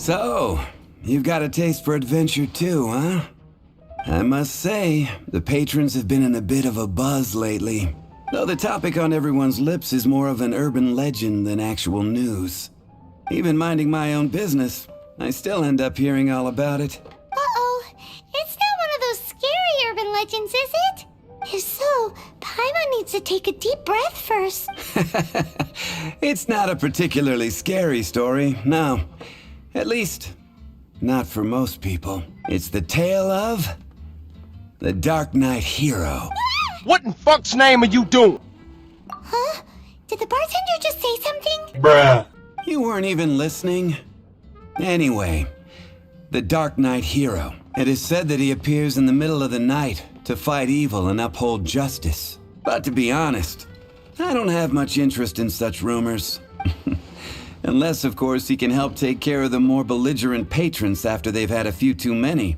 So, you've got a taste for adventure too, huh? I must say, the patrons have been in a bit of a buzz lately. Though the topic on everyone's lips is more of an urban legend than actual news. Even minding my own business, I still end up hearing all about it. Uh-oh. It's not one of those scary urban legends, is it? If so, Paimon needs to take a deep breath first. It's not a particularly scary story, no. At least, not for most people. It's the tale of the Dark Knight Hero. What in fuck's name are you doing? Huh? Did the bartender just say something? Bruh. You weren't even listening? Anyway, the Dark Knight Hero. It is said that he appears in the middle of the night to fight evil and uphold justice. But to be honest, I don't have much interest in such rumors. Unless, of course, he can help take care of the more belligerent patrons after they've had a few too many.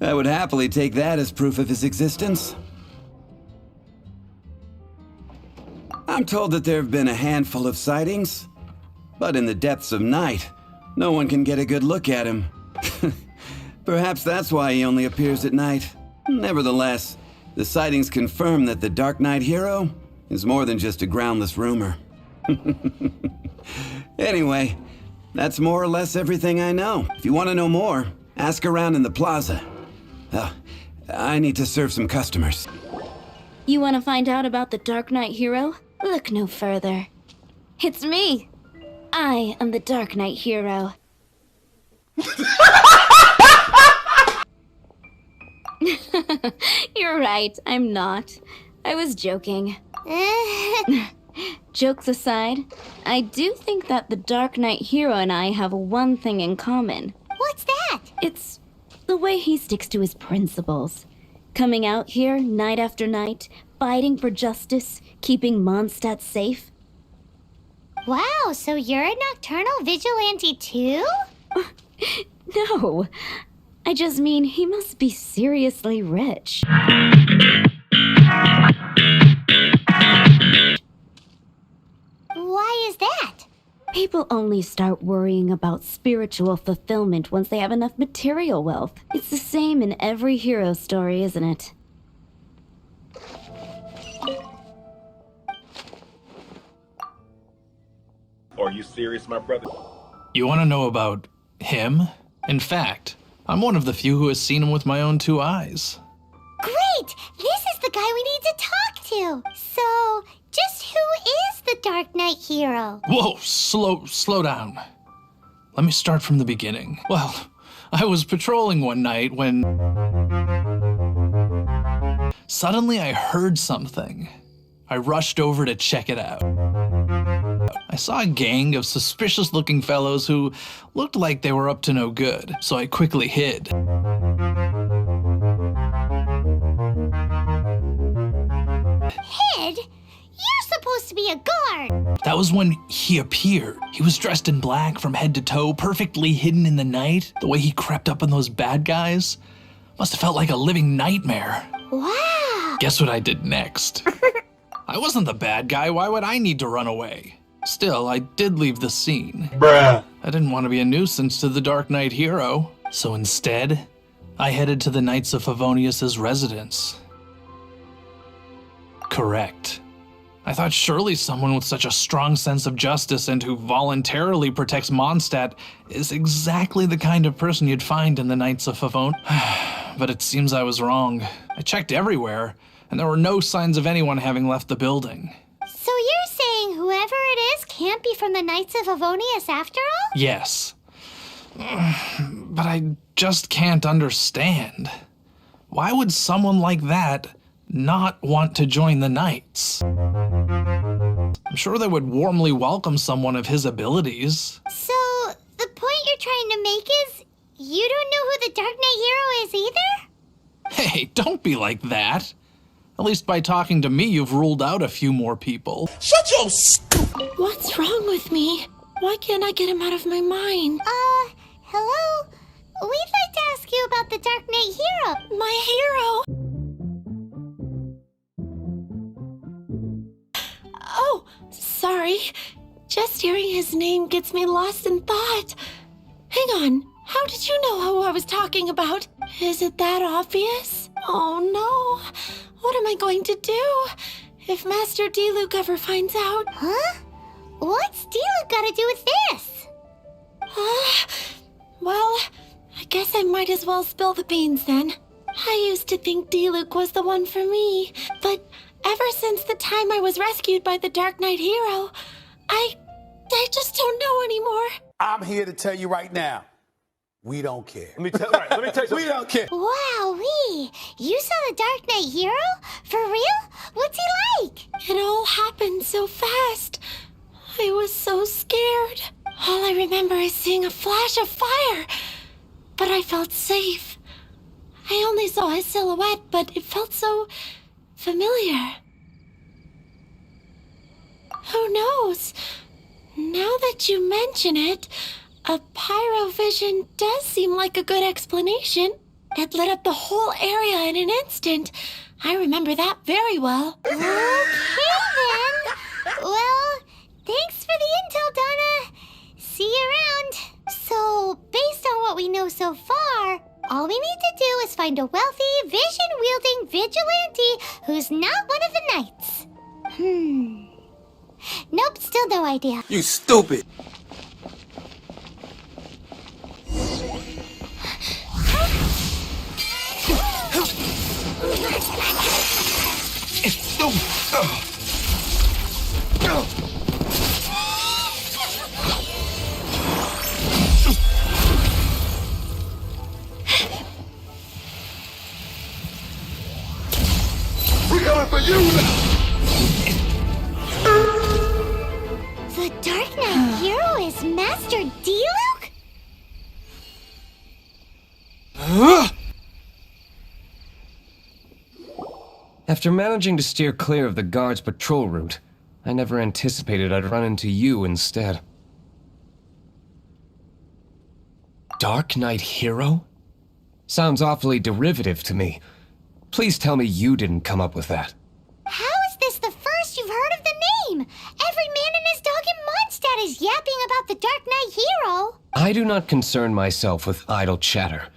I would happily take that as proof of his existence. I'm told that there have been a handful of sightings, but in the depths of night, no one can get a good look at him. Perhaps that's why he only appears at night. Nevertheless, the sightings confirm that the Dark Knight Hero is more than just a groundless rumor. Anyway, that's more or less everything I know. If you want to know more, ask around in the plaza. I need to serve some customers. You want to find out about the Dark Knight Hero? Look no further. It's me. I am the Dark Knight Hero. You're right, I'm not. I was joking. Jokes aside, I do think that the Dark Knight Hero and I have one thing in common. What's that? It's the way he sticks to his principles. Coming out here night after night, fighting for justice, keeping Mondstadt safe. Wow, so you're a nocturnal vigilante too? No, I just mean he must be seriously rich. Why is that? People only start worrying about spiritual fulfillment once they have enough material wealth. It's the same in every hero story, isn't it? Are you serious, my brother? You want to know about him? In fact, I'm one of the few who has seen him with my own two eyes. Great! This is the guy we need to talk to! So, just who is the Dark Knight Hero? Whoa, slow down. Let me start from the beginning. Well, I was patrolling one night when suddenly I heard something. I rushed over to check it out. I saw a gang of suspicious-looking fellows who looked like they were up to no good, so I quickly hid. Hid? You're supposed to be a guard! That was when he appeared. He was dressed in black from head to toe, perfectly hidden in the night. The way he crept up on those bad guys must have felt like a living nightmare. Wow! Guess what I did next? I wasn't the bad guy. Why would I need to run away? Still, I did leave the scene. Bruh. I didn't want to be a nuisance to the Dark Knight Hero. So instead, I headed to the Knights of Favonius's residence. Correct. I thought surely someone with such a strong sense of justice and who voluntarily protects Mondstadt is exactly the kind of person you'd find in the Knights of Favon. But it seems I was wrong. I checked everywhere, and there were no signs of anyone having left the building. So you're saying whoever it is can't be from the Knights of Favonius after all? Yes. But I just can't understand. Why would someone like that not want to join the Knights? I'm sure they would warmly welcome someone of his abilities. So, the point you're trying to make is you don't know who the Dark Knight Hero is either? Hey, don't be like that. At least by talking to me, you've ruled out a few more people. Shut your What's wrong with me? Why can't I get him out of my mind? Hello? We'd like to ask you about the Dark Knight Hero. My hero! Oh, sorry. Just hearing his name gets me lost in thought. Hang on, how did you know who I was talking about? Is it that obvious? Oh no, what am I going to do if Master D-Luke ever finds out? Huh? What's D-Luke got to do with this? Well, I guess I might as well spill the beans then. I used to think D-Luke was the one for me, but ever since the time I was rescued by the Dark Knight hero, I just don't know anymore. I'm here to tell you right now, we don't care. Let me tell you something. We don't care. Wowee! You saw the Dark Knight hero? For real? What's he like? It all happened so fast. I was so scared. All I remember is seeing a flash of fire, but I felt safe. I only saw his silhouette, but it felt so familiar. Who knows? Now that you mention it, a pyrovision does seem like a good explanation. It lit up the whole area in an instant. I remember that very well. Okay then. Well, thanks for the intel, Donna. See you around. So, based on what we know so far, all we need to do is find a wealthy, vision-wielding vigilante who's not one of the knights. Nope, still no idea. You stupid. We're coming for you now. The Dark Knight hero is Master D-Luke? After managing to steer clear of the guard's patrol route, I never anticipated I'd run into you instead. Dark Knight hero? Sounds awfully derivative to me. Please tell me you didn't come up with that. How is this the first you've heard of the name? Every man and his dog in Mondstadt is yapping about the Dark Knight hero. I do not concern myself with idle chatter.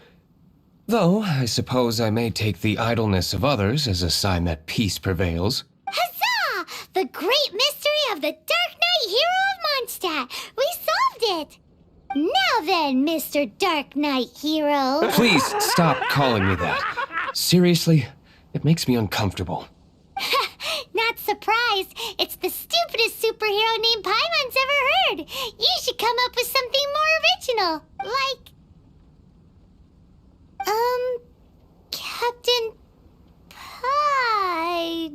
Though, I suppose I may take the idleness of others as a sign that peace prevails. Huzzah! The great mystery of the Dark Knight hero of Mondstadt. We solved it. Now then, Mr. Dark Knight hero. Please stop calling me that. Seriously, it makes me uncomfortable. Not surprised. It's the stupidest superhero name Paimon's ever heard. You should come up with something more original. Like... Captain Pie.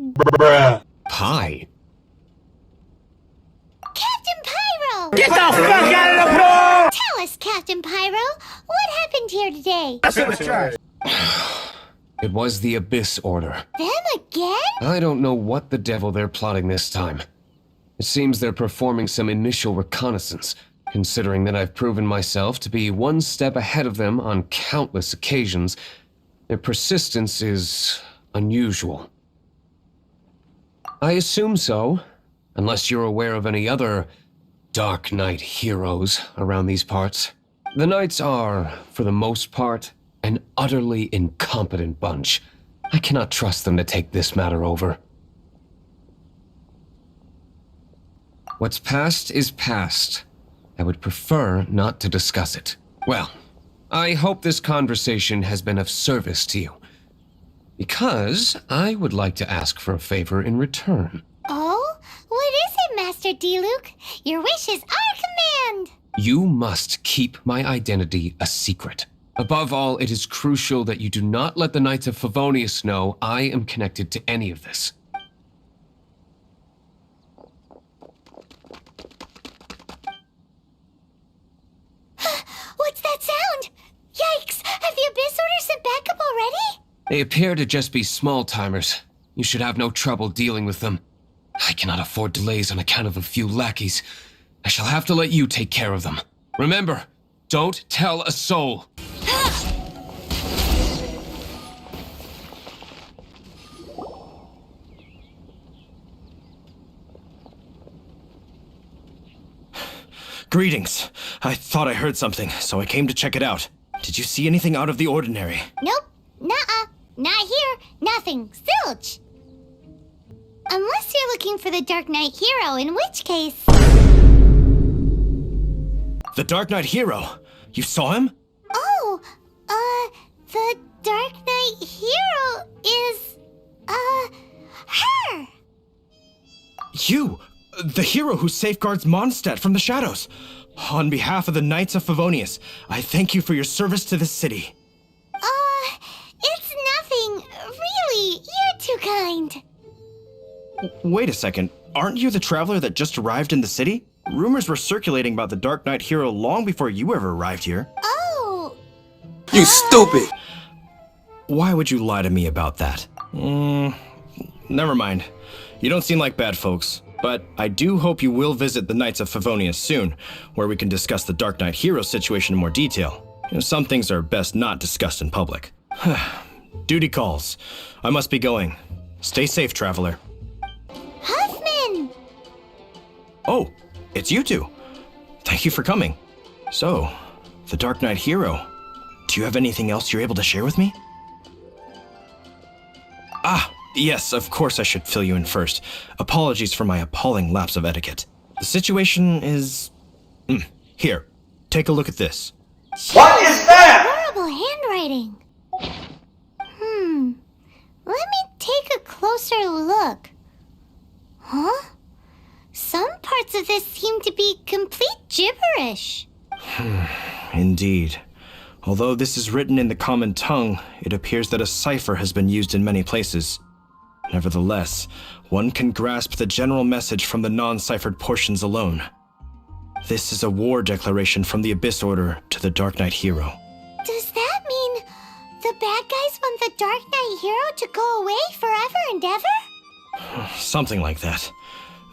Pie? Captain Pyro! Get the fuck out of the pool! Tell us, Captain Pyro, what happened here today? It was the Abyss Order. Them again? I don't know what the devil they're plotting this time. It seems they're performing some initial reconnaissance, considering that I've proven myself to be one step ahead of them on countless occasions. Their persistence is unusual. I assume so, unless you're aware of any other Dark Knight heroes around these parts. The Knights are, for the most part, an utterly incompetent bunch. I cannot trust them to take this matter over. What's past is past. I would prefer not to discuss it. Well, I hope this conversation has been of service to you. Because I would like to ask for a favor in return. Oh? What is it, Master D-Luke? Your wish is our command! You must keep my identity a secret. Above all, it is crucial that you do not let the Knights of Favonius know I am connected to any of this. What's that sound? Yikes! Have the Abyss Order sent backup already? They appear to just be small-timers. You should have no trouble dealing with them. I cannot afford delays on account of a few lackeys. I shall have to let you take care of them. Remember, don't tell a soul. Greetings. I thought I heard something, so I came to check it out. Did you see anything out of the ordinary? Nope. Nuh-uh. Not here. Nothing. Zilch. Unless you're looking for the Dark Knight hero, in which case... The Dark Knight hero? You saw him? Oh, the Dark Knight hero is, her! You! The hero who safeguards Mondstadt from the shadows. On behalf of the Knights of Favonius, I thank you for your service to this city. It's nothing. Really, you're too kind. Wait a second. Aren't you the traveler that just arrived in the city? Rumors were circulating about the Dark Knight hero long before you ever arrived here. Oh. You stupid! Why would you lie to me about that? Never mind. You don't seem like bad folks. But I do hope you will visit the Knights of Favonius soon, where we can discuss the Dark Knight hero situation in more detail. Some things are best not discussed in public. Duty calls. I must be going. Stay safe, traveler. Huffman! Oh, it's you two. Thank you for coming. So, the Dark Knight hero. Do you have anything else you're able to share with me? Yes, of course I should fill you in first. Apologies for my appalling lapse of etiquette. The situation is... Here, take a look at this. What is that? Horrible handwriting. Let me take a closer look. Huh? Some parts of this seem to be complete gibberish. Indeed. Although this is written in the common tongue, it appears that a cipher has been used in many places. Nevertheless, one can grasp the general message from the non-ciphered portions alone. This is a war declaration from the Abyss Order to the Dark Knight hero. Does that mean the bad guys want the Dark Knight hero to go away forever and ever? Something like that.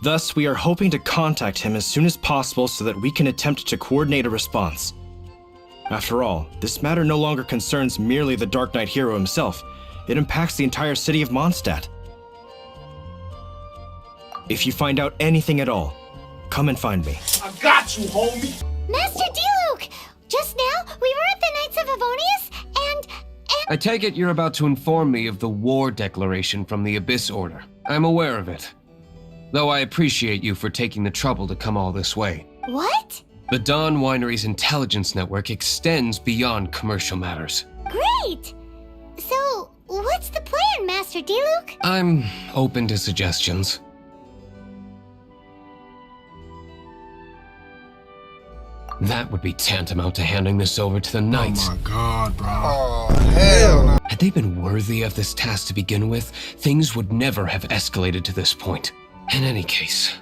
Thus, we are hoping to contact him as soon as possible so that we can attempt to coordinate a response. After all, this matter no longer concerns merely the Dark Knight hero himself. It impacts the entire city of Mondstadt. If you find out anything at all, come and find me. I got you, homie. Master D-Luke! Just now, we were at the Knights of Favonius, and... I take it you're about to inform me of the war declaration from the Abyss Order. I'm aware of it. Though I appreciate you for taking the trouble to come all this way. What? The Dawn Winery's intelligence network extends beyond commercial matters. Great! So, what's the plan, Master D-Luke? I'm open to suggestions. That would be tantamount to handing this over to the Knights. Oh my god, bro. Oh, hell no. Had they been worthy of this task to begin with, things would never have escalated to this point. In any case,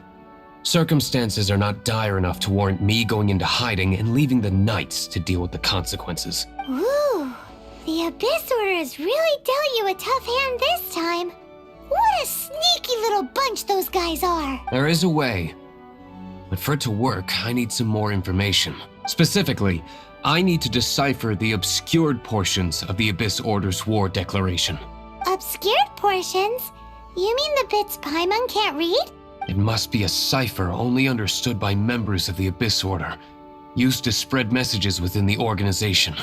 circumstances are not dire enough to warrant me going into hiding and leaving the Knights to deal with the consequences. Ooh, the Abyss Order has really dealt you a tough hand this time. What a sneaky little bunch those guys are. There is a way. But for it to work, I need some more information. Specifically, I need to decipher the obscured portions of the Abyss Order's war declaration. Obscured portions? You mean the bits Paimon can't read? It must be a cipher only understood by members of the Abyss Order, used to spread messages within the organization.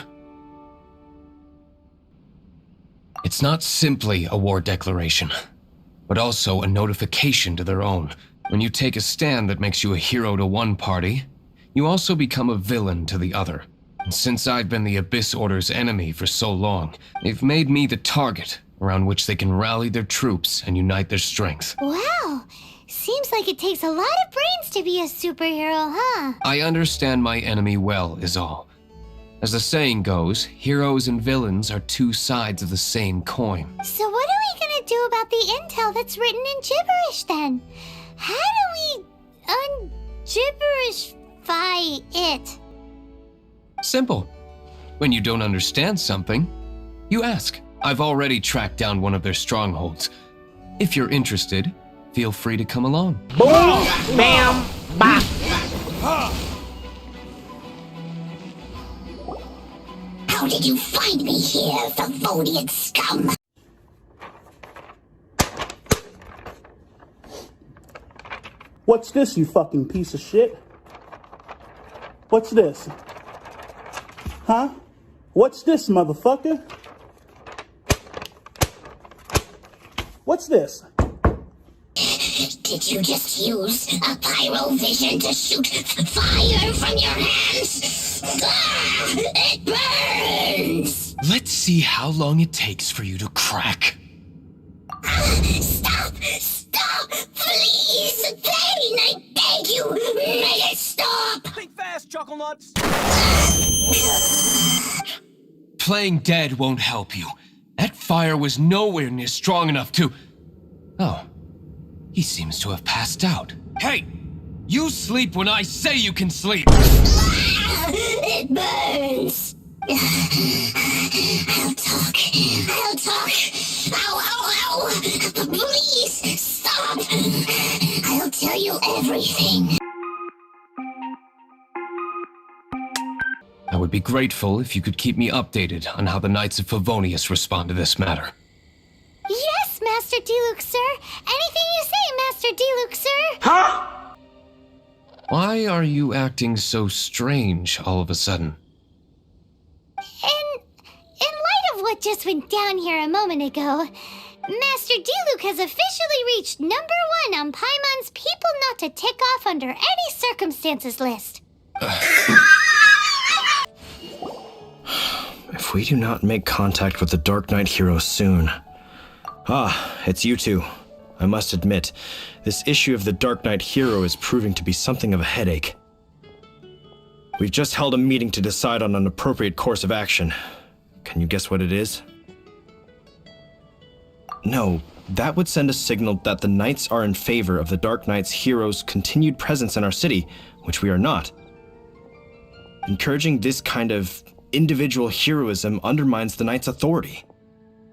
It's not simply a war declaration, but also a notification to their own. When you take a stand that makes you a hero to one party, you also become a villain to the other. And since I've been the Abyss Order's enemy for so long, they've made me the target around which they can rally their troops and unite their strength. Wow, seems like it takes a lot of brains to be a superhero, huh? I understand my enemy well, is all. As the saying goes, heroes and villains are two sides of the same coin. So what are we gonna do about the intel that's written in gibberish then? How do we un-gibberishify it? Simple. When you don't understand something, you ask. I've already tracked down one of their strongholds. If you're interested, feel free to come along. Boom, bam, bop. How did you find me here, Favonian scum? What's this, you fucking piece of shit? What's this? Huh? What's this, motherfucker? What's this? Did you just use a pyrovision to shoot fire from your hands? Ah, it burns! Let's see how long it takes for you to crack. Stop! Stop! Please! Pain, I beg you! Make it stop! Think fast, Chuckle Nuts. Playing dead won't help you. That fire was nowhere near strong enough to... Oh. He seems to have passed out. Hey! You sleep when I say you can sleep! It burns! I'll talk. I'll talk. Ow, ow, ow! Please, stop! I'll tell you everything. I would be grateful if you could keep me updated on how the Knights of Favonius respond to this matter. Yes, Master Diluc, sir. Anything you say, Master Diluc, sir. Huh? Why are you acting so strange all of a sudden? In light of what just went down here a moment ago, Master Diluc has officially reached #1 on Paimon's people not to tick off under any circumstances list. If we do not make contact with the Dark Knight hero soon... Ah, it's you two. I must admit, this issue of the Dark Knight hero is proving to be something of a headache. We've just held a meeting to decide on an appropriate course of action. Can you guess what it is? No, that would send a signal that the Knights are in favor of the Dark Knight's hero's continued presence in our city, which we are not. Encouraging this kind of individual heroism undermines the Knights' authority.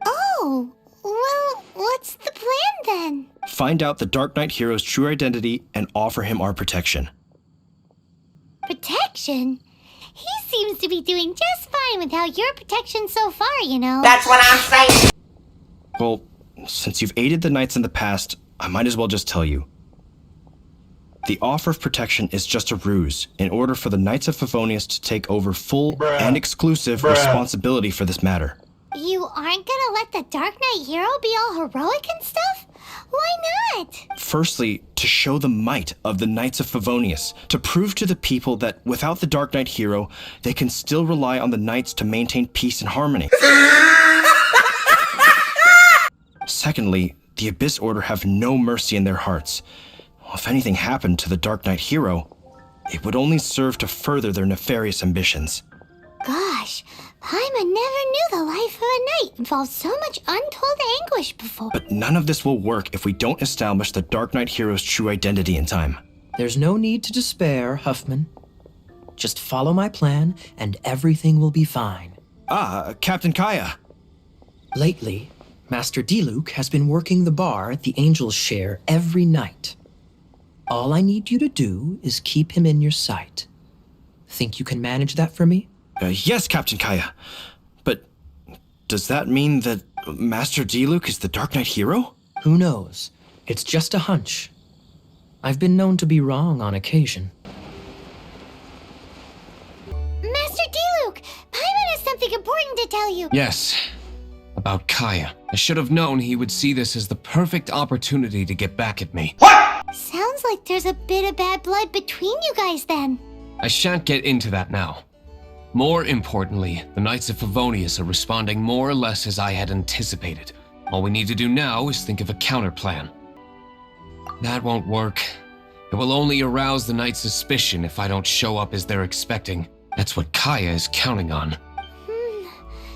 Oh, well, what's the plan then? Find out the Dark Knight hero's true identity and offer him our protection. Protection? He seems to be doing just fine without your protection so far, you know. That's what I'm saying. Well, since you've aided the Knights in the past, I might as well just tell you. The offer of protection is just a ruse in order for the Knights of Favonius to take over full and exclusive responsibility for this matter. You aren't gonna let the Dark Knight hero be all heroic and stuff? Why not? Firstly, to show the might of the Knights of Favonius, to prove to the people that without the Dark Knight hero, they can still rely on the Knights to maintain peace and harmony. Secondly, the Abyss Order have no mercy in their hearts. If anything happened to the Dark Knight hero, it would only serve to further their nefarious ambitions. Gosh, Paimon never knew the life of a knight involved so much untold anguish before. But none of this will work if we don't establish the Dark Knight hero's true identity in time. There's no need to despair, Huffman. Just follow my plan, and everything will be fine. Ah, Captain Kaya. Lately, Master Diluc has been working the bar at the Angel's Share every night. All I need you to do is keep him in your sight. Think you can manage that for me? Yes, Captain Kaya. But does that mean that Master Diluc is the Dark Knight hero? Who knows? It's just a hunch. I've been known to be wrong on occasion. Master Diluc, Paimon has something important to tell you. Yes, about Kaya. I should have known he would see this as the perfect opportunity to get back at me. Sounds like there's a bit of bad blood between you guys then. I shan't get into that now. More importantly, the Knights of Favonius are responding more or less as I had anticipated. All we need to do now is think of a counterplan. That won't work. It will only arouse the Knights' suspicion if I don't show up as they're expecting. That's what Kaya is counting on.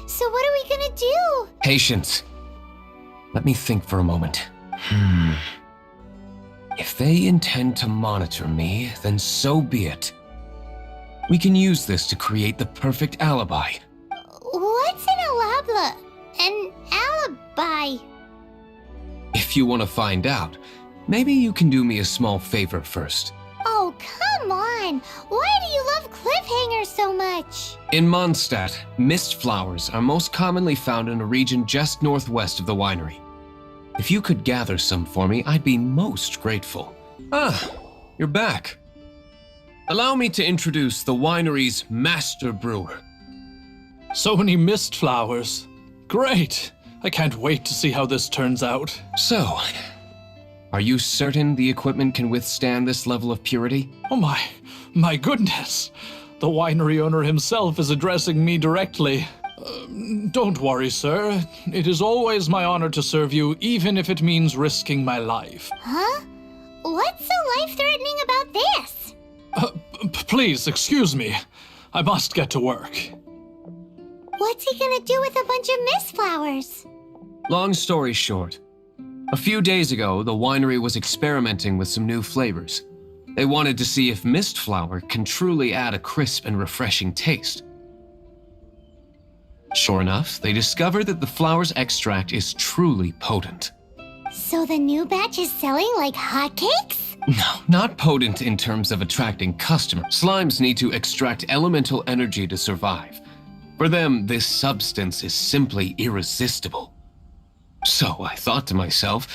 So what are we gonna do? Patience. Let me think for a moment. If they intend to monitor me, then so be it. We can use this to create the perfect alibi. What's an alabla? An alibi? If you want to find out, maybe you can do me a small favor first. Oh, come on! Why do you love cliffhangers so much? In Mondstadt, mist flowers are most commonly found in a region just northwest of the winery. If you could gather some for me, I'd be most grateful. Ah, you're back. Allow me to introduce the winery's master brewer. So many mist flowers. Great. I can't wait to see how this turns out. So, are you certain the equipment can withstand this level of purity? Oh my goodness. The winery owner himself is addressing me directly. Don't worry, sir. It is always my honor to serve you, even if it means risking my life. Huh? What's so life-threatening about this? Please, excuse me. I must get to work. What's he gonna do with a bunch of mist flowers? Long story short, a few days ago, the winery was experimenting with some new flavors. They wanted to see if mist flower can truly add a crisp and refreshing taste. Sure enough, they discovered that the flower's extract is truly potent. So the new batch is selling like hotcakes? No, not potent in terms of attracting customers. Slimes need to extract elemental energy to survive. For them, this substance is simply irresistible. So I thought to myself,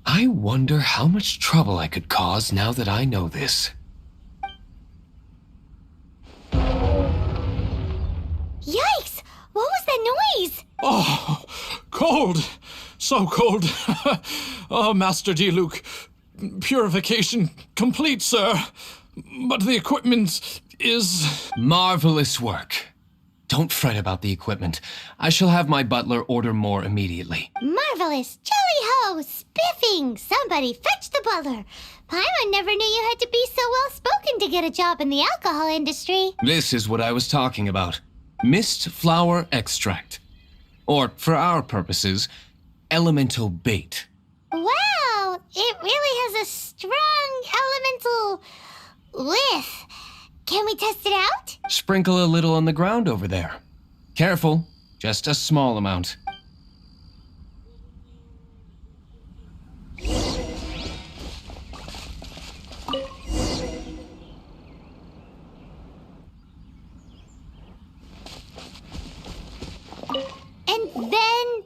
I wonder how much trouble I could cause now that I know this. Yikes! What was that noise? Oh, cold. So cold. Oh, Master Diluc. Purification complete, sir. But the equipment is... Marvelous work. Don't fret about the equipment. I shall have my butler order more immediately. Marvelous! Jolly ho! Spiffing! Somebody fetch the butler! Paimon never knew you had to be so well-spoken to get a job in the alcohol industry. This is what I was talking about. Mist flower extract. Or, for our purposes, elemental bait. Wow! It really has a strong elemental whiff. Can we test it out? Sprinkle a little on the ground over there. Careful, just a small amount. And then...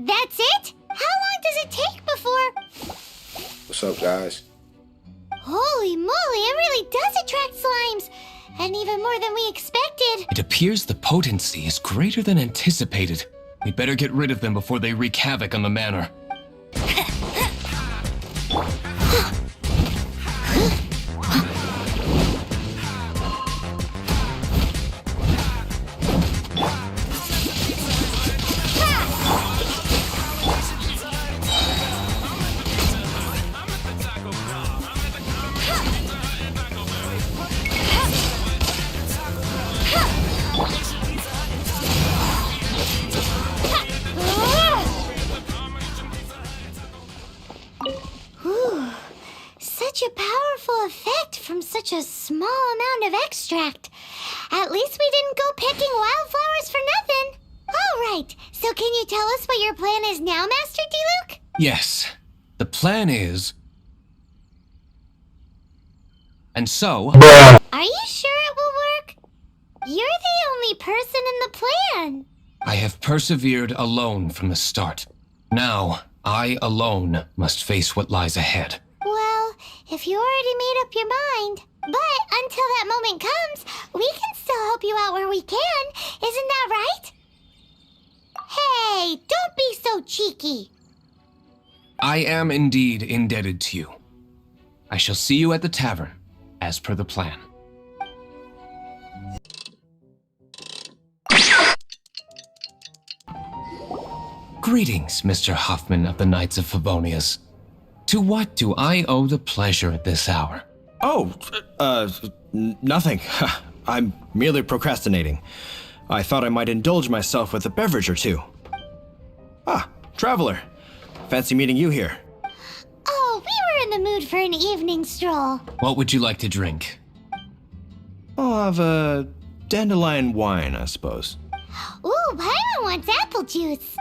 that's it? How long does it take before... What's up, guys? Holy moly, it really does attract slimes! And even more than we expected. It appears the potency is greater than anticipated. We'd better get rid of them before they wreak havoc on the manor. Such a powerful effect from such a small amount of extract. At least we didn't go picking wildflowers for nothing. All right, so can you tell us what your plan is now, Master Diluc? Yes, the plan is... And so... Are you sure it will work? You're the only person in the plan. I have persevered alone from the start. Now, I alone must face what lies ahead. Well, if you already made up your mind. But until that moment comes, we can still help you out where we can. Isn't that right? Hey, don't be so cheeky. I am indeed indebted to you. I shall see you at the tavern, as per the plan. Greetings, Mr. Hoffman of the Knights of Favonius. To what do I owe the pleasure at this hour? Oh, nothing. I'm merely procrastinating. I thought I might indulge myself with a beverage or two. Ah, traveler. Fancy meeting you here. Oh, we were in the mood for an evening stroll. What would you like to drink? I'll have a dandelion wine, I suppose. Ooh, Paimon wants apple juice.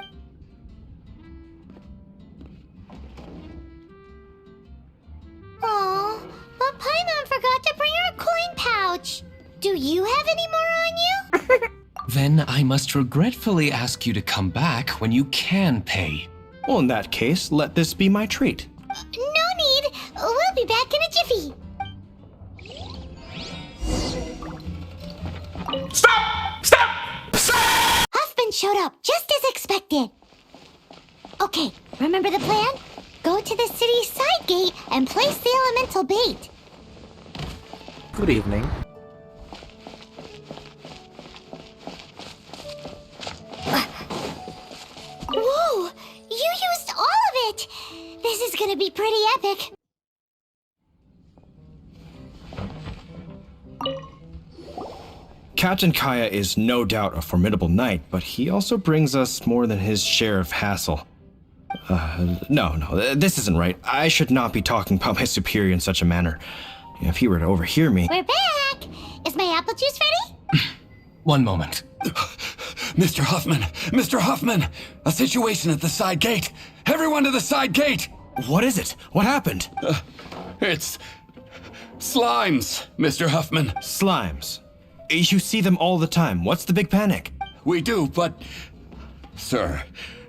Aw, but Paimon forgot to bring her coin pouch. Do you have any more on you? Then I must regretfully ask you to come back when you can pay. Well, in that case, let this be my treat. No need. We'll be back in a jiffy. Stop! Stop! Stop! Huffman showed up, just as expected. Okay, remember the plan? Go to the city's side gate and place the elemental bait. Good evening. Whoa! You used all of it! This is gonna be pretty epic. Captain Kaya is no doubt a formidable knight, but he also brings us more than his share of hassle. No, this isn't right. I should not be talking about my superior in such a manner. If he were to overhear me... We're back! Is my apple juice ready? One moment. Mr. Huffman! Mr. Huffman! A situation at the side gate! Everyone to the side gate! What is it? What happened? It's... slimes, Mr. Huffman. Slimes? You see them all the time. What's the big panic? We do, but... Sir,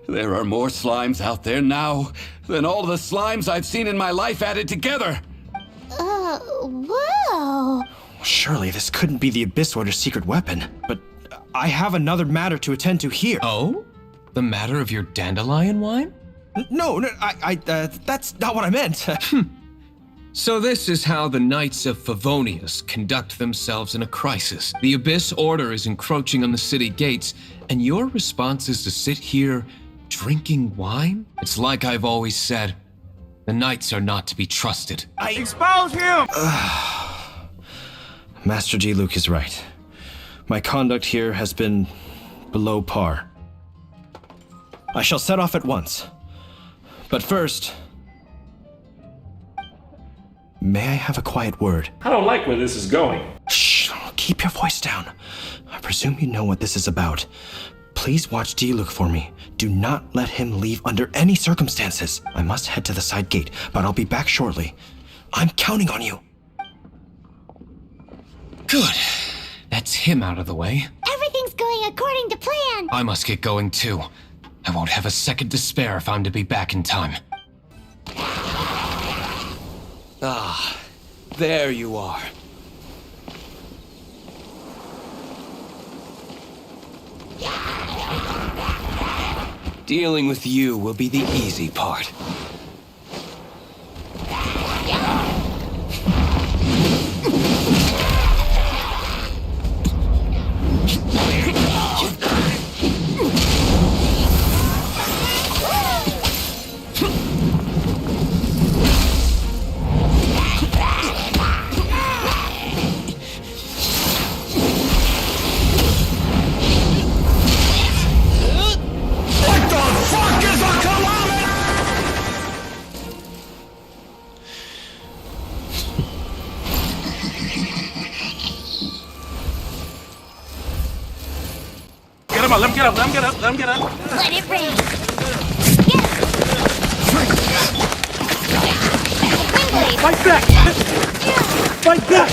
there are more slimes out there now than all the slimes I've seen in my life added together. Whoa! Surely this couldn't be the Abyss Order's secret weapon, but I have another matter to attend to here. Oh? The matter of your dandelion wine? No, that's not what I meant. So this is how the Knights of Favonius conduct themselves in a crisis. The Abyss Order is encroaching on the city gates, and your response is to sit here drinking wine? It's like I've always said, the Knights are not to be trusted. Expose him! Master Diluc is right. My conduct here has been below par. I shall set off at once. But first, may I have a quiet word? I don't like where this is going. Shh, keep your voice down. I presume you know what this is about. Please watch Diluc for me. Do not let him leave under any circumstances. I must head to the side gate, but I'll be back shortly. I'm counting on you. Good. That's him out of the way. Everything's going according to plan. I must get going too. I won't have a second to spare if I'm to be back in time. Ah, there you are. Dealing with you will be the easy part. Let him get up, let him get up, let him get up. Let it rain. Fight back! Fight back!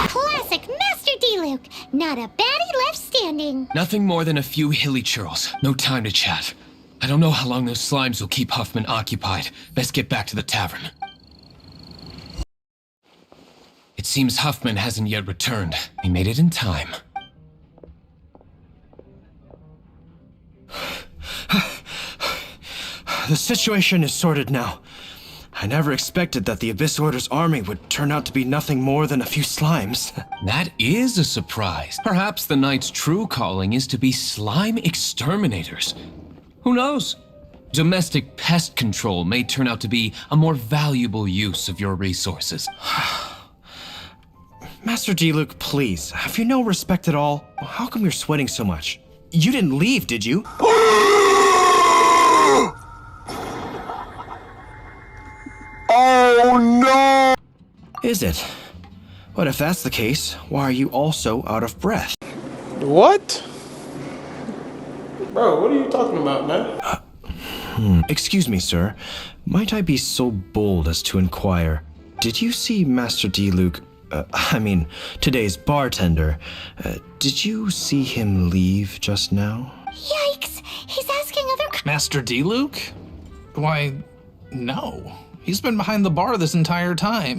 Classic Master Diluc. Not a baddie left standing. Nothing more than a few hilly churls. No time to chat. I don't know how long those slimes will keep Huffman occupied. Best get back to the tavern. It seems Huffman hasn't yet returned. He made it in time. The situation is sorted now. I never expected that the Abyss Order's army would turn out to be nothing more than a few slimes. That is a surprise. Perhaps the Knight's true calling is to be slime exterminators. Who knows? Domestic pest control may turn out to be a more valuable use of your resources. Master Diluc, please, have you no respect at all? How come you're sweating so much? You didn't leave, did you? Oh no! Is it? But if that's the case, why are you also out of breath? What? Bro, what are you talking about, man? Excuse me, sir. Might I be so bold as to inquire, did you see Master Diluc, today's bartender, did you see him leave just now? Yikes! He's asking other... Master Diluc? Why, no. He's been behind the bar this entire time.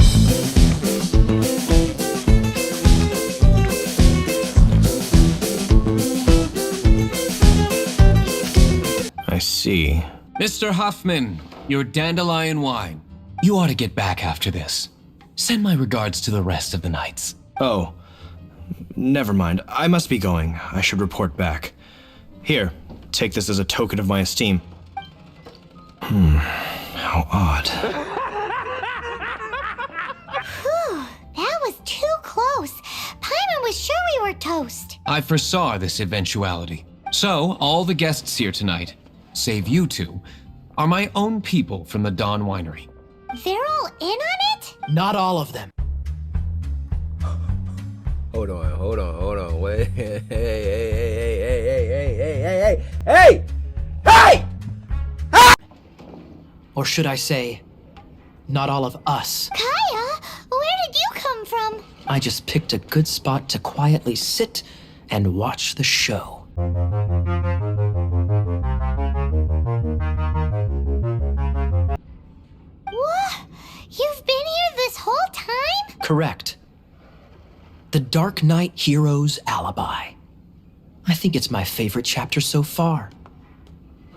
see. Mr. Huffman, your dandelion wine. You ought to get back after this. Send my regards to the rest of the knights. Oh, never mind. I must be going. I should report back. Here, take this as a token of my esteem. How odd. Whew, that was too close. Paimon was sure we were toast. I foresaw this eventuality. So, all the guests here tonight, save you two, are my own people from the Dawn Winery. They're all in on it? Not all of them. Hold on. Wait. Hey! Or should I say, not all of us. Kaya, where did you come from? I just picked a good spot to quietly sit and watch the show. What? You've been here this whole time? Correct. The Dark Knight Hero's Alibi. I think it's my favorite chapter so far.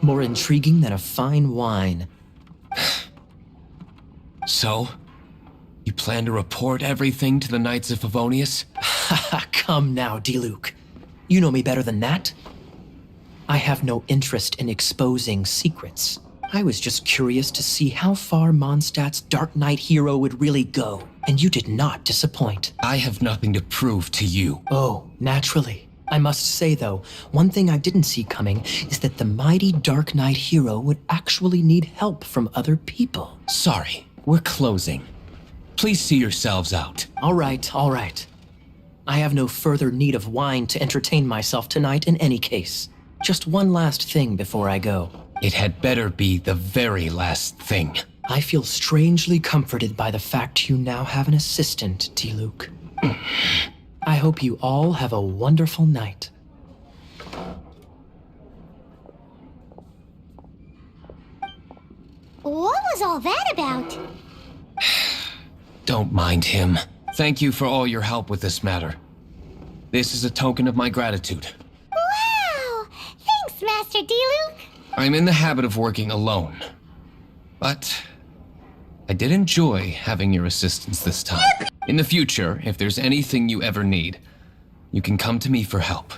More intriguing than a fine wine. So, you plan to report everything to the Knights of Favonius? Come now, Diluc. You know me better than that. I have no interest in exposing secrets. I was just curious to see how far Mondstadt's Dark Knight hero would really go, and you did not disappoint. I have nothing to prove to you. Oh, naturally. I must say, though, one thing I didn't see coming is that the mighty Dark Knight hero would actually need help from other people. Sorry, we're closing. Please see yourselves out. All right. I have no further need of wine to entertain myself tonight in any case. Just one last thing before I go. It had better be the very last thing. I feel strangely comforted by the fact you now have an assistant, Diluc. I hope you all have a wonderful night. What was all that about? Don't mind him. Thank you for all your help with this matter. This is a token of my gratitude. Wow! Thanks, Master Diluc. I'm in the habit of working alone. But I did enjoy having your assistance this time. In the future, if there's anything you ever need, you can come to me for help.